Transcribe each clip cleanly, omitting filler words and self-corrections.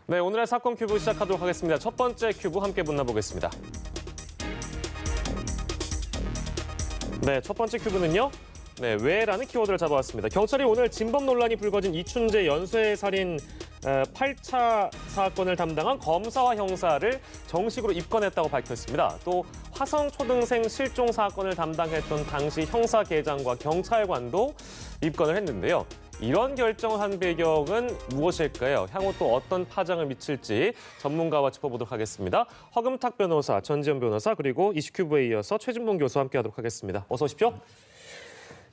네, 오늘의 사건 큐브 시작하도록 하겠습니다. 첫 번째 큐브 함께 만나보겠습니다. 네, 첫 번째 큐브는요. 네, 왜라는 키워드를 잡아왔습니다. 경찰이 오늘 진범 논란이 불거진 이춘재 연쇄살인 8차 사건을 담당한 검사와 형사를 정식으로 입건했다고 밝혔습니다. 또 화성 초등생 실종 사건을 담당했던 당시 형사계장과 경찰관도 입건을 했는데요. 이런 결정을 한 배경은 무엇일까요? 향후 또 어떤 파장을 미칠지 전문가와 짚어보도록 하겠습니다. 허금탁 변호사, 전지현 변호사, 그리고 이슈큐브에 이어서 최진봉 교수와 함께하도록 하겠습니다. 어서 오십시오.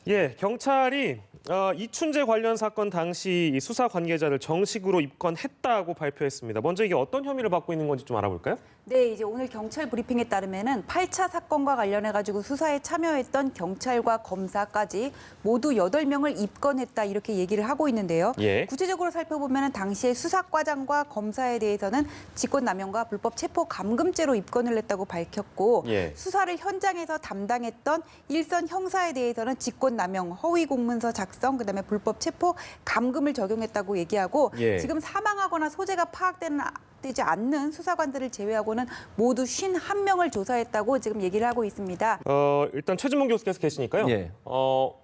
예, 경찰이 이춘재 관련 사건 당시 수사 관계자를 정식으로 입건했다고 발표했습니다. 먼저 이게 어떤 혐의를 받고 있는 건지 좀 알아볼까요? 네, 이제 오늘 경찰 브리핑에 따르면은 8차 사건과 관련해가지고 수사에 참여했던 경찰과 검사까지 모두 8명을 입건했다 이렇게 얘기를 하고 있는데요. 예. 구체적으로 살펴보면은 당시에 수사과장과 검사에 대해서는 직권남용과 불법 체포 감금죄로 입건을 했다고 밝혔고 예. 수사를 현장에서 담당했던 일선 형사에 대해서는 직권남용, 허위 공문서 작성, 그다음에 불법 체포 감금을 적용했다고 얘기하고 예. 지금 사망하거나 소재가 파악되지 않는 수사관들을 제외하고는 모두 51명을 조사했다고 지금 얘기를 하고 있습니다. 일단 최진봉 교수께서 계시니까요. 예.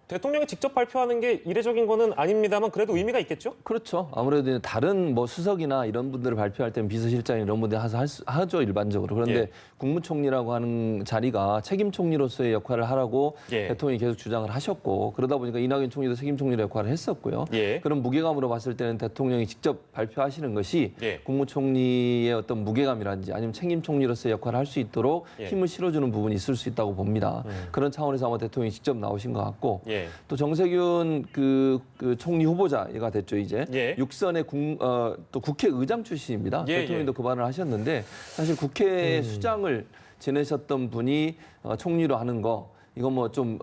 대통령이 직접 발표하는 게 이례적인 거는 아닙니다만 그래도 의미가 있겠죠? 그렇죠. 아무래도 다른 뭐 수석이나 이런 분들을 발표할 때는 비서실장이 이런 분들 하죠 일반적으로. 그런데 예. 국무총리라고 하는 자리가 책임 총리로서의 역할을 하라고 예. 대통령이 계속 주장을 하셨고 그러다 보니까 이낙연 총리도 책임 총리의 역할을 했었고요. 예. 그런 무게감으로 봤을 때는 대통령이 직접 발표하시는 것이 예. 국무총리의 어떤 무게감이라든지 아니면 책임 총리로서의 역할을 할 수 있도록 예. 힘을 실어주는 부분이 있을 수 있다고 봅니다. 그런 차원에서 아마 대통령이 직접 나오신 것 같고. 예. 또 정세균 그 총리 후보자가 됐죠 이제 예. 육선의 또 국회의장 출신입니다. 예, 대통령도 그 말을 하셨는데 사실 국회 수장을 지내셨던 분이 총리로 하는 거 이거 뭐 좀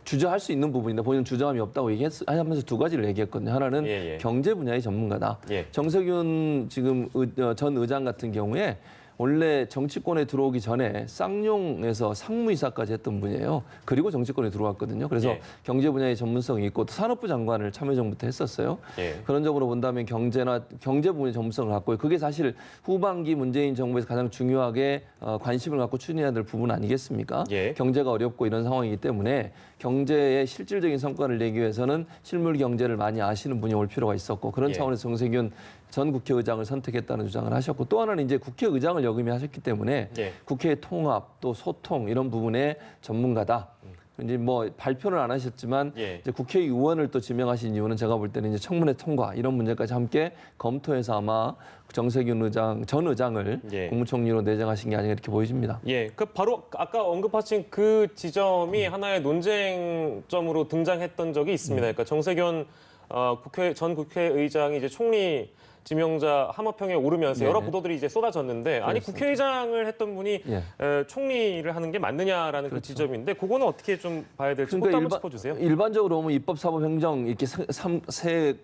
주저할 수 있는 부분인데 본인은 주저함이 없다고 얘기하면서 두 가지를 얘기했거든요. 하나는 예, 예. 경제 분야의 전문가다. 예. 정세균 지금 전 의장 같은 경우에 원래 정치권에 들어오기 전에 쌍용에서 상무이사까지 했던 분이에요. 그리고 정치권에 들어왔거든요. 그래서 예. 경제 분야의 전문성이 있고 또 산업부 장관을 참여정부 때 했었어요. 예. 그런 점으로 본다면 경제 부분의 전문성을 갖고 그게 사실 후반기 문재인 정부에서 가장 중요하게 관심을 갖고 추진해야 될 부분 아니겠습니까? 예. 경제가 어렵고 이런 상황이기 때문에 경제의 실질적인 성과를 내기 위해서는 실물 경제를 많이 아시는 분이 올 필요가 있었고 그런 예. 차원에서 정세균 전 국회의장을 선택했다는 주장을 하셨고 또 하나는 이제 국회의장을 역임하셨기 때문에 예. 국회의 통합 또 소통 이런 부분의 전문가다. 이제 뭐 발표는 안 하셨지만 예. 이제 국회의원을 또 지명하신 이유는 제가 볼 때는 이제 청문회 통과 이런 문제까지 함께 검토해서 아마 정세균 전 의장을 예. 국무총리로 내정하신 게 아닌가 이렇게 보여집니다. 예, 그 바로 아까 언급하신 그 지점이 하나의 논쟁점으로 등장했던 적이 있습니다. 그러니까 정세균 전 국회의장이 이제 총리 지명자 함업형에 오르면서 여러 네네. 보도들이 이제 쏟아졌는데 아니 그렇습니다. 국회의장을 했던 분이 예. 총리를 하는 게 맞느냐라는 그 지점인데 그거는 어떻게 좀 봐야 될지 그것도 한번 짚어주세요. 일반적으로 보면 입법, 사법, 행정 이렇게 세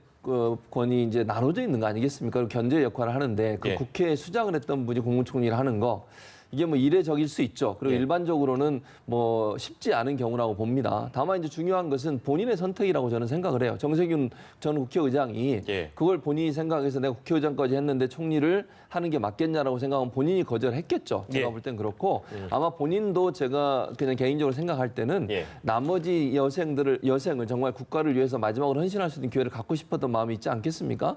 권이 이제 나눠져 있는 거 아니겠습니까? 그리고 견제 역할을 하는데 그 예. 국회에 수장을 했던 분이 국무총리를 하는 거 이게 뭐 이례적일 수 있죠. 그리고 예. 일반적으로는 뭐 쉽지 않은 경우라고 봅니다. 다만 이제 중요한 것은 본인의 선택이라고 저는 생각을 해요. 정세균 전 국회의장이 예. 그걸 본인이 생각해서 내가 국회의장까지 했는데 총리를 하는 게 맞겠냐라고 생각하면 본인이 거절했겠죠. 제가 예. 볼 땐 그렇고 아마 본인도 제가 그냥 개인적으로 생각할 때는 예. 나머지 여생을 정말 국가를 위해서 마지막으로 헌신할 수 있는 기회를 갖고 싶었던 마음이 있지 않겠습니까?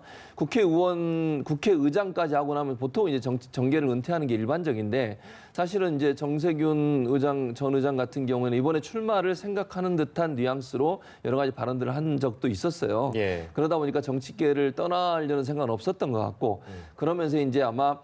국회의장까지 하고 나면 보통 이제 정계를 은퇴하는 게 일반적인데 사실은 이제 정세균 전 의장 같은 경우에는 이번에 출마를 생각하는 듯한 뉘앙스로 여러 가지 발언들을 한 적도 있었어요. 예. 그러다 보니까 정치계를 떠나려는 생각은 없었던 것 같고 그러면서 이제 아마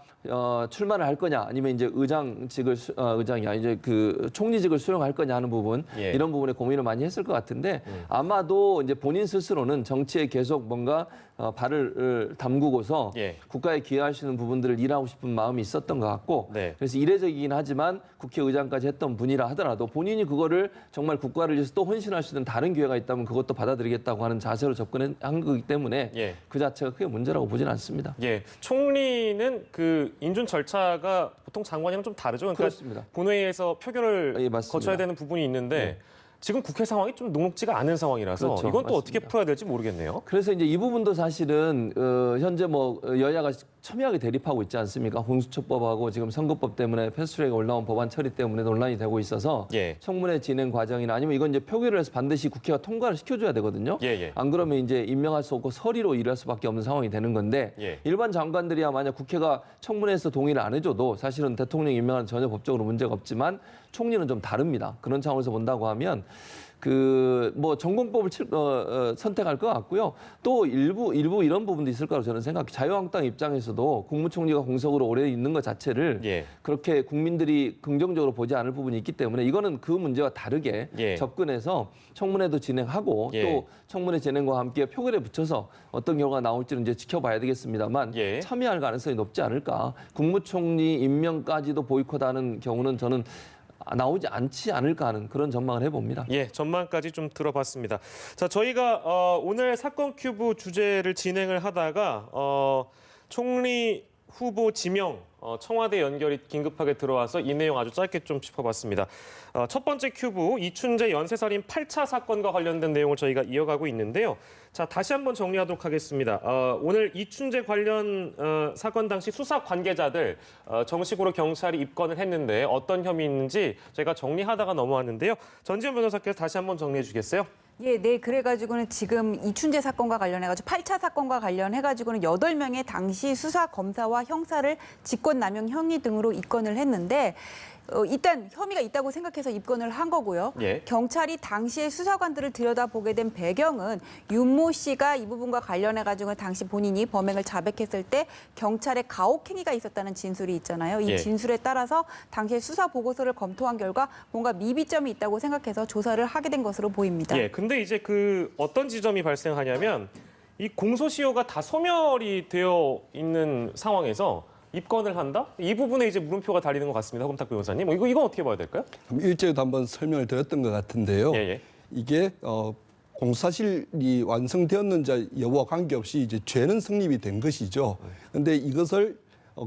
출마를 할 거냐 아니면 이제 의장이 이제 그 총리직을 수용할 거냐 하는 부분 예. 이런 부분에 고민을 많이 했을 것 같은데 아마도 이제 본인 스스로는 정치에 계속 뭔가 발을 담그고서 예. 국가에 기여할 수 있는 부분들을 일하고 싶은 마음이 있었던 것 같고 네. 그래서 이례적이긴 하지만 국회의장까지 했던 분이라 하더라도 본인이 그거를 정말 국가를 위해서 또 헌신할 수 있는 다른 기회가 있다면 그것도 받아들이겠다고 하는 자세로 접근한 거기 때문에 예. 그 자체가 크게 문제라고 보지는 않습니다. 예, 총리는 그 인준 절차가 보통 장관이랑 좀 다르죠. 그러니까 그렇습니다. 본회의에서 표결을 예, 맞습니다. 거쳐야 되는 부분이 있는데 지금 국회 상황이 좀 녹록지가 않은 상황이라서 그렇죠. 이건 또 어떻게 맞습니다. 풀어야 될지 모르겠네요. 그래서 이제 이 부분도 사실은 현재 뭐 여야가 첨예하게 대립하고 있지 않습니까? 공수처법하고 지금 선거법 때문에 패스트트랙에 올라온 법안 처리 때문에 논란이 되고 있어서 예. 청문회 진행 과정이나 아니면 이건 이제 표결을 해서 반드시 국회가 통과를 시켜줘야 되거든요. 예, 예. 안 그러면 이제 임명할 수 없고 서리로 일할 수밖에 없는 상황이 되는 건데 예. 일반 장관들이야 만약 국회가 청문회에서 동의를 안 해줘도 사실은 대통령 임명은 전혀 법적으로 문제가 없지만 총리는 좀 다릅니다. 그런 차원에서 본다고 하면 뭐 전공법을 선택할 것 같고요. 또 일부 이런 부분도 있을 거라고 저는 생각해요. 자유한국당 입장에서도 국무총리가 공석으로 오래 있는 것 자체를 예. 그렇게 국민들이 긍정적으로 보지 않을 부분이 있기 때문에 이거는 그 문제와 다르게 예. 접근해서 청문회도 진행하고 예. 또 청문회 진행과 함께 표결에 붙여서 어떤 결과가 나올지는 이제 지켜봐야 되겠습니다만 예. 참여할 가능성이 높지 않을까. 국무총리 임명까지도 보이콧하는 경우는 저는 나오지 않지 않을까 하는 그런 전망을 해봅니다. 예, 전망까지 좀 들어봤습니다. 자, 저희가 오늘 사건 큐브 주제를 진행을 하다가 총리 후보 지명 청와대 연결이 긴급하게 들어와서 이 내용 아주 짧게 좀 짚어봤습니다. 첫 번째 큐브 이춘재 연쇄살인 8차 사건과 관련된 내용을 저희가 이어가고 있는데요. 자, 다시 한번 정리하도록 하겠습니다. 오늘 이춘재 관련 사건 당시 수사 관계자들 정식으로 경찰이 입건을 했는데 어떤 혐의 있는지 저희가 정리하다가 넘어왔는데요. 전지현 변호사께서 다시 한번 정리해 주시겠어요? 예, 네. 그래가지고는 지금 이춘재 사건과 관련해가지고 8차 사건과 관련해가지고는 8명의 당시 수사 검사와 형사를 직권남용 혐의 등으로 입건을 했는데 일단 혐의가 있다고 생각해서 입건을 한 거고요. 예. 경찰이 당시에 수사관들을 들여다보게 된 배경은 윤모 씨가 이 부분과 관련해가지고 당시 본인이 범행을 자백했을 때 경찰의 가혹행위가 있었다는 진술이 있잖아요. 이 예. 진술에 따라서 당시에 수사 보고서를 검토한 결과 뭔가 미비점이 있다고 생각해서 조사를 하게 된 것으로 보입니다. 예, 근데 이제 그 어떤 지점이 발생하냐면 이 공소시효가 다 소멸이 되어 있는 상황에서 입건을 한다? 이 부분에 이제 물음표가 달리는 것 같습니다. 허금탁 변호사님. 이건 어떻게 봐야 될까요? 그럼 일제에도 한번 설명을 드렸던 것 같은데요. 예, 예. 이게 공사실이 완성되었는지 여부와 관계없이 이제 죄는 성립이 된 것이죠. 그런데 이것을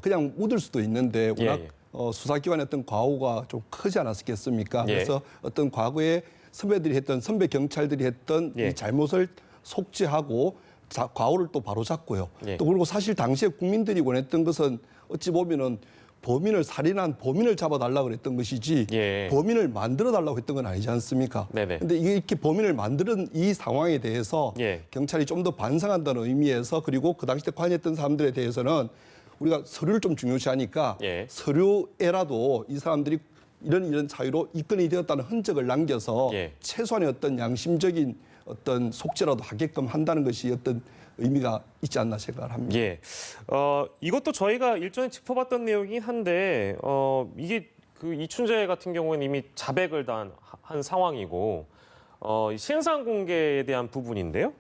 그냥 묻을 수도 있는데 워낙 예, 예. 수사기관의 어떤 과오가 좀 크지 않았겠습니까? 예. 그래서 어떤 과거에 선배 경찰들이 했던 예. 이 잘못을 속죄하고 과오를 또 바로잡고요. 예. 또 그리고 사실 당시에 국민들이 원했던 것은 어찌 보면은 범인을 살인한 범인을 잡아달라고 그랬던 것이지 예. 범인을 만들어달라고 했던 건 아니지 않습니까? 네네. 근데 이게 이렇게 범인을 만드는 이 상황에 대해서 예. 경찰이 좀 더 반성한다는 의미에서 그리고 그 당시 때 관여했던 사람들에 대해서는 우리가 서류를 좀 중요시하니까 예. 서류에라도 이 사람들이 이런 사유로 입건이 되었다는 흔적을 남겨서 예. 최소한의 어떤 양심적인 어떤 속죄라도 하게끔 한다는 것이 어떤 의미가 있지 않나 생각을 합니다. 예. 이것도 저희가 일전에 짚어봤던 내용이긴 한데 이게 그 이춘재 같은 경우는 이미 자백을 한 상황이고 이 신상 공개에 대한 부분인데요.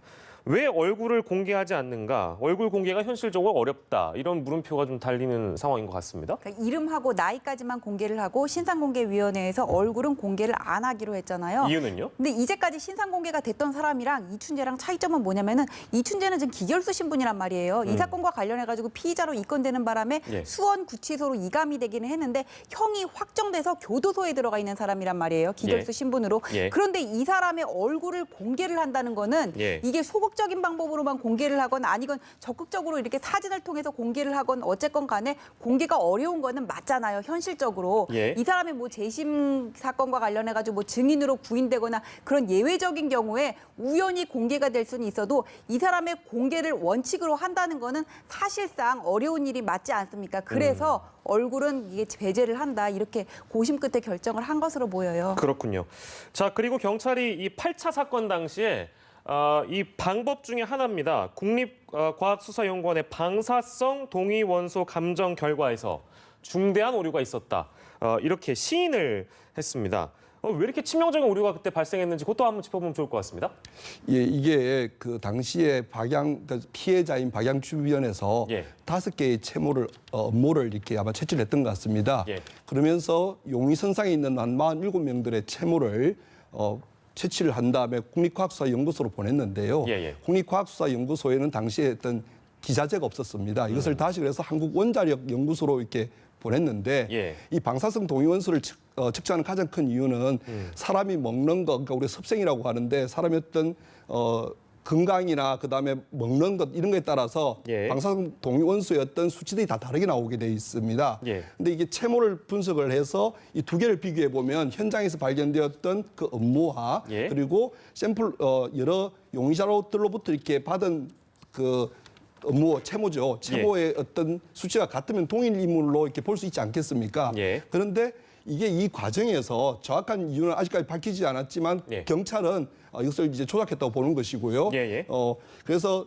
왜 얼굴을 공개하지 않는가? 얼굴 공개가 현실적으로 어렵다. 이런 물음표가 좀 달리는 상황인 것 같습니다. 그러니까 이름하고 나이까지만 공개를 하고 신상공개위원회에서 얼굴은 공개를 안 하기로 했잖아요. 이유는요? 근데 이제까지 신상공개가 됐던 사람이랑 이춘재랑 차이점은 뭐냐면은 이춘재는 지금 기결수 신분이란 말이에요. 이 사건과 관련해가지고 피의자로 입건되는 바람에 예. 수원 구치소로 이감이 되기는 했는데 형이 확정돼서 교도소에 들어가 있는 사람이란 말이에요. 기결수 예. 신분으로. 예. 그런데 이 사람의 얼굴을 공개를 한다는 거는 예. 이게 소극적인 방법으로만 공개를 하건 아니건 적극적으로 이렇게 사진을 통해서 공개를 하건 어쨌건 간에 공개가 어려운 거는 맞잖아요. 현실적으로. 예. 이 사람의 뭐 재심 사건과 관련해 가지고 뭐 증인으로 구인되거나 그런 예외적인 경우에 우연히 공개가 될 수는 있어도 이 사람의 공개를 원칙으로 한다는 거는 사실상 어려운 일이 맞지 않습니까? 그래서 얼굴은 이게 배제를 한다. 이렇게 고심 끝에 결정을 한 것으로 보여요. 그렇군요. 자, 그리고 경찰이 이 8차 사건 당시에 이 방법 중에 하나입니다. 국립과학수사연구원의 방사성 동위 원소 감정 결과에서 중대한 오류가 있었다. 이렇게 시인을 했습니다. 왜 이렇게 치명적인 오류가 그때 발생했는지 그것도 한번 짚어보면 좋을 것 같습니다. 예, 이게 그 당시에 피해자인 박양 주변에서 예. 5개의 채무를 업무를 이렇게 아마 채취를 했던 것 같습니다. 예. 그러면서 용의선상에 있는 한 47명들의 채무를 채취를 한 다음에 국립과학수사연구소로 보냈는데요. 예, 예. 국립과학수사연구소에는 당시에 어떤 기자재가 없었습니다. 이것을 다시 그래서 한국 원자력 연구소로 이렇게 보냈는데 예. 이 방사성 동위원소를 측정하는 가장 큰 이유는 사람이 먹는 것, 그러니까 우리 섭생이라고 하는데 사람이 어떤 건강이나 그다음에 먹는 것 이런 거에 따라서 예. 방사성 동위원소의 어떤 수치들이 다 다르게 나오게 돼 있습니다. 예. 근데 이게 채모를 분석을 해서 이 두 개를 비교해 보면 현장에서 발견되었던 그 업무와 예. 그리고 샘플 여러 용의자로들로부터 이렇게 받은 그 업무 채모죠. 채모의 어떤 수치가 같으면 동일 인물로 이렇게 볼 수 있지 않겠습니까? 예. 그런데 이게 이 과정에서 정확한 이유는 아직까지 밝히지 않았지만 예. 경찰은 이것을 이제 조작했다고 보는 것이고요. 예. 그래서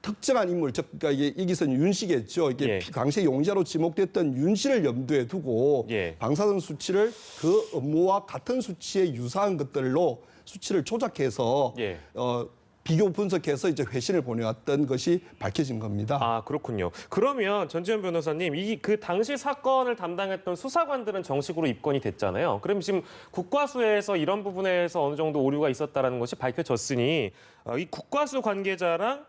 특정한 인물, 즉 그러니까 이게 여기서는 윤 씨겠죠. 이게 예. 당시에 용의자로 지목됐던 윤 씨를 염두에 두고 예. 방사선 수치를 그 업무와 같은 수치에 유사한 것들로 수치를 조작해서 예. 비교 분석해서 이제 회신을 보내왔던 것이 밝혀진 겁니다. 아, 그렇군요. 그러면 전지현 변호사님, 그 당시 사건을 담당했던 수사관들은 정식으로 입건이 됐잖아요. 그럼 지금 국과수에서 이런 부분에서 어느 정도 오류가 있었다라는 것이 밝혀졌으니 이 국과수 관계자랑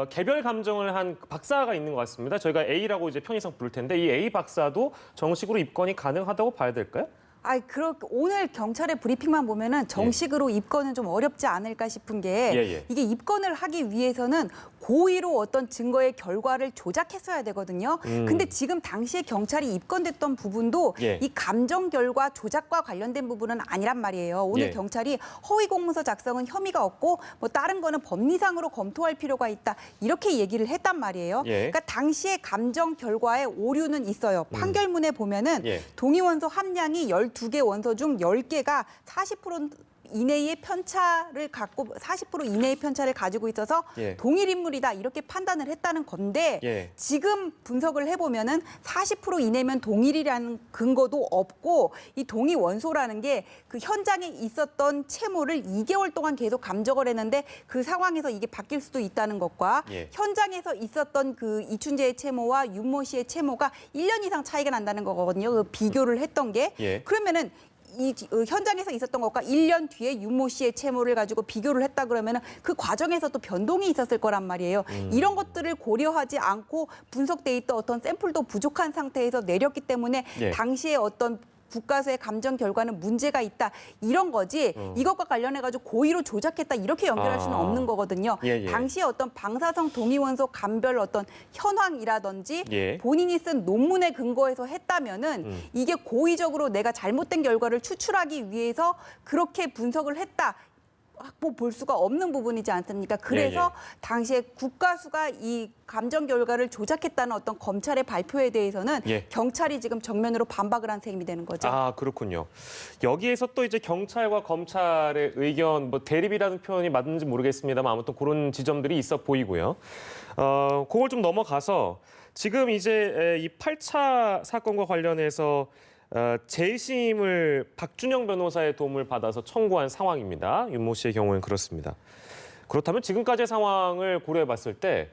개별 감정을 한 박사가 있는 것 같습니다. 저희가 A라고 이제 편의상 부를 텐데 이 A 박사도 정식으로 입건이 가능하다고 봐야 될까요? 오늘 경찰의 브리핑만 보면은 정식으로 입건은 좀 어렵지 않을까 싶은 게 예. 이게 입건을 하기 위해서는 고의로 어떤 증거의 결과를 조작했어야 되거든요. 근데 지금 당시에 경찰이 입건됐던 부분도 예. 이 감정 결과 조작과 관련된 부분은 아니란 말이에요. 오늘 예. 경찰이 허위 공문서 작성은 혐의가 없고 뭐 다른 거는 법리상으로 검토할 필요가 있다. 이렇게 얘기를 했단 말이에요. 예. 그러니까 당시에 감정 결과에 오류는 있어요. 판결문에 보면은 예. 동위원소 함량이 12개 원소 중 10개가 40% 이내의 편차를 갖고 40% 이내의 편차를 가지고 있어서 예. 동일 인물이다 이렇게 판단을 했다는 건데 예. 지금 분석을 해보면은 40% 이내면 동일이라는 근거도 없고 이 동위 원소라는 게 그 현장에 있었던 채모를 2개월 동안 계속 감정을 했는데 그 상황에서 이게 바뀔 수도 있다는 것과 예. 현장에서 있었던 그 이춘재의 채모와 윤모 씨의 채모가 1년 이상 차이가 난다는 거거든요. 그 비교를 했던 게 예. 그러면은 현장에서 있었던 것과 1년 뒤에 윤모 씨의 채모를 가지고 비교를 했다 그러면은 그 과정에서 또 변동이 있었을 거란 말이에요. 이런 것들을 고려하지 않고 분석 데이터 어떤 샘플도 부족한 상태에서 내렸기 때문에 예. 당시에 어떤 국가수의 감정 결과는 문제가 있다 이런 거지 이것과 관련해 가지고 고의로 조작했다 이렇게 연결할 수는 없는 거거든요. 예. 당시에 어떤 방사성 동위원소 감별 어떤 현황이라든지 예. 본인이 쓴 논문에 근거해서 했다면은 이게 고의적으로 내가 잘못된 결과를 추출하기 위해서 그렇게 분석을 했다. 확보 볼 수가 없는 부분이지 않습니까? 그래서 당시에 국가수가 이 감정 결과를 조작했다는 어떤 검찰의 발표에 대해서는 예. 경찰이 지금 정면으로 반박을 한 셈이 되는 거죠. 아, 그렇군요. 여기에서 또 이제 경찰과 검찰의 의견, 뭐 대립이라는 표현이 맞는지 모르겠습니다만 아무튼 그런 지점들이 있어 보이고요. 그걸 좀 넘어가서 지금 이제 이 8차 사건과 관련해서 재심을 박준영 변호사의 도움을 받아서 청구한 상황입니다. 윤모 씨의 경우는 그렇습니다. 그렇다면 지금까지의 상황을 고려해 봤을 때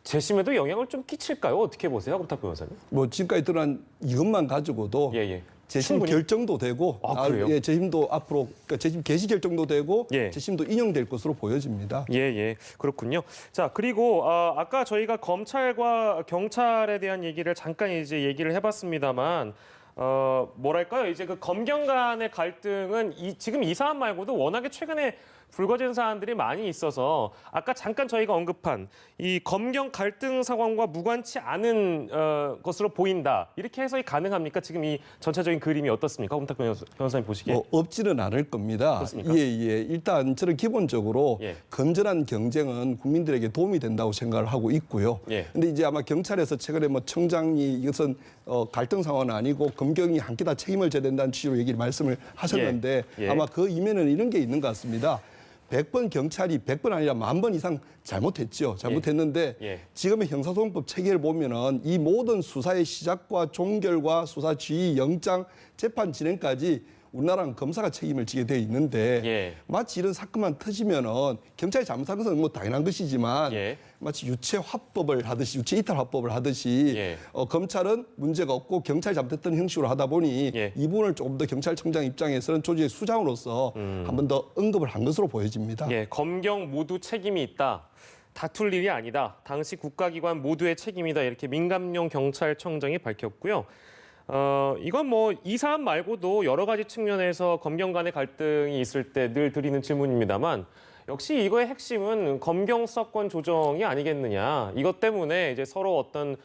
재심에도 영향을 좀 끼칠까요? 어떻게 보세요? 그렇다 변호사님? 뭐 지금까지 드러난 이것만 가지고도 예. 재심 충분히? 결정도 되고 그래요? 예, 재심도 앞으로 그러니까 재심 개시 결정도 되고 예. 재심도 인용될 것으로 보여집니다. 예, 그렇군요. 자, 그리고 아까 저희가 검찰과 경찰에 대한 얘기를 잠깐 이제 얘기를 해봤습니다만 뭐랄까요? 이제 그 검경 간의 갈등은 지금 이 사안 말고도 워낙에 최근에 불거진 사안들이 많이 있어서 아까 잠깐 저희가 언급한 이 검경 갈등 상황과 무관치 않은 것으로 보인다. 이렇게 해석이 가능합니까? 지금 이 전체적인 그림이 어떻습니까? 홍탁 변호사님 보시기에. 없지는 않을 겁니다. 그렇습니까? 예. 일단 저는 기본적으로 예. 건전한 경쟁은 국민들에게 도움이 된다고 생각을 하고 있고요. 예. 근데 이제 아마 경찰에서 최근에 뭐 청장이 이것은 갈등 상황은 아니고 검경이 함께 다 책임을 져야 된다는 취지로 얘기를 말씀을 하셨는데 예. 아마 그 이면에는 이런 게 있는 것 같습니다. 100번 경찰이 100번 아니라 10,000번 이상 잘못했죠. 잘못했는데 예. 지금의 형사소송법 체계를 보면은 이 모든 수사의 시작과 종결과 수사 지휘, 영장, 재판 진행까지 우리나라는 검사가 책임을 지게 돼 있는데 예. 마치 이런 사건만 터지면은 경찰이 잘못한 것은 뭐 당연한 것이지만 예. 마치 유체 화법을 하듯이 유체 이탈 화법을 하듯이 예. 검찰은 문제가 없고 경찰이 잘못했던 형식으로 하다 보니 예. 이 부분을 조금 더 경찰청장 입장에서는 조직의 수장으로서 한 번 더 언급을 한 것으로 보여집니다. 예, 검경 모두 책임이 있다. 다툴 일이 아니다. 당시 국가기관 모두의 책임이다. 이렇게 민감용 경찰청장이 밝혔고요. 이건 뭐 이 사안 말고도 여러 가지 측면에서 검경 간의 갈등이 있을 때 늘 드리는 질문입니다만 역시 이거의 핵심은 검경 수사권 조정이 아니겠느냐. 이것 때문에 이제 서로 어떤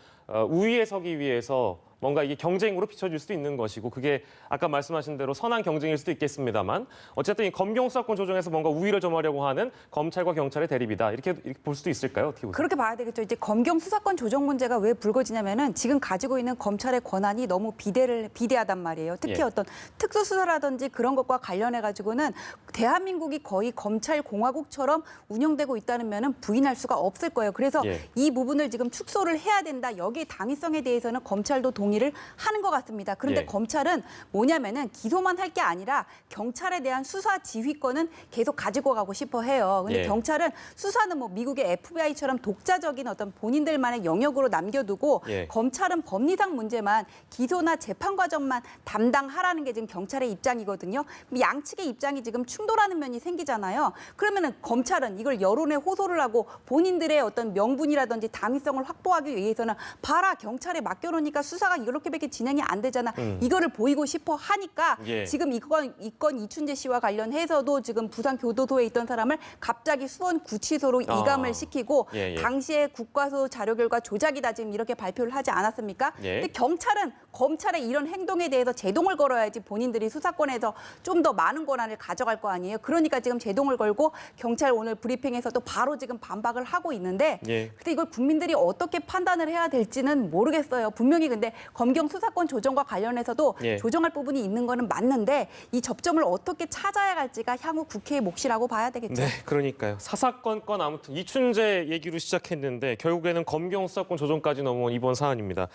우위에 서기 위해서 뭔가 이게 경쟁으로 비춰질 수도 있는 것이고 그게 아까 말씀하신 대로 선한 경쟁일 수도 있겠습니다만 어쨌든 이 검경 수사권 조정에서 뭔가 우위를 점하려고 하는 검찰과 경찰의 대립이다. 이렇게 볼 수도 있을까요? 어떻게 보세요? 그렇게 봐야 되겠죠. 이제 검경 수사권 조정 문제가 왜 불거지냐면은 지금 가지고 있는 검찰의 권한이 너무 비대하단 말이에요. 특히 예. 어떤 특수수사라든지 그런 것과 관련해 가지고는 대한민국이 거의 검찰 공화국처럼 운영되고 있다는 면은 부인할 수가 없을 거예요. 그래서 예. 이 부분을 지금 축소를 해야 된다. 여기에 당위성에 대해서는 검찰도 동의를 하는 것 같습니다. 그런데 예. 검찰은 뭐냐면은 기소만 할 게 아니라 경찰에 대한 수사 지휘권은 계속 가지고 가고 싶어 해요. 근데 예. 경찰은 수사는 뭐 미국의 FBI처럼 독자적인 어떤 본인들만의 영역으로 남겨두고 예. 검찰은 법리상 문제만 기소나 재판 과정만 담당하라는 게 지금 경찰의 입장이거든요. 그럼 양측의 입장이 지금 충돌하는 면이 생기잖아요. 그러면은 검찰은 이걸 여론에 호소를 하고 본인들의 어떤 명분이라든지 당위성을 확보하기 위해서는 봐라 경찰에 맡겨놓으니까 수사가 이렇게밖에 진행이 안 되잖아. 이거를 보이고 싶어 하니까 예. 지금 이건 이춘재 씨와 관련해서도 지금 부산 교도소에 있던 사람을 갑자기 수원 구치소로 이감을 시키고 예, 예. 당시에 국과수 자료 결과 조작이다 지금 이렇게 발표를 하지 않았습니까? 예. 근데 경찰은 검찰의 이런 행동에 대해서 제동을 걸어야지 본인들이 수사권에서 좀 더 많은 권한을 가져갈 거 아니에요. 그러니까 지금 제동을 걸고 경찰 오늘 브리핑에서도 바로 지금 반박을 하고 있는데 예. 근데 이걸 국민들이 어떻게 판단을 해야 될지는 모르겠어요. 분명히 근데 검경 수사권 조정과 관련해서도 예. 조정할 부분이 있는 거는 맞는데 이 접점을 어떻게 찾아야 갈지가 향후 국회의 몫이라고 봐야 되겠죠. 네, 그러니까요. 사사건건 아무튼 이춘재 얘기로 시작했는데 결국에는 검경 수사권 조정까지 넘어온 이번 사안입니다.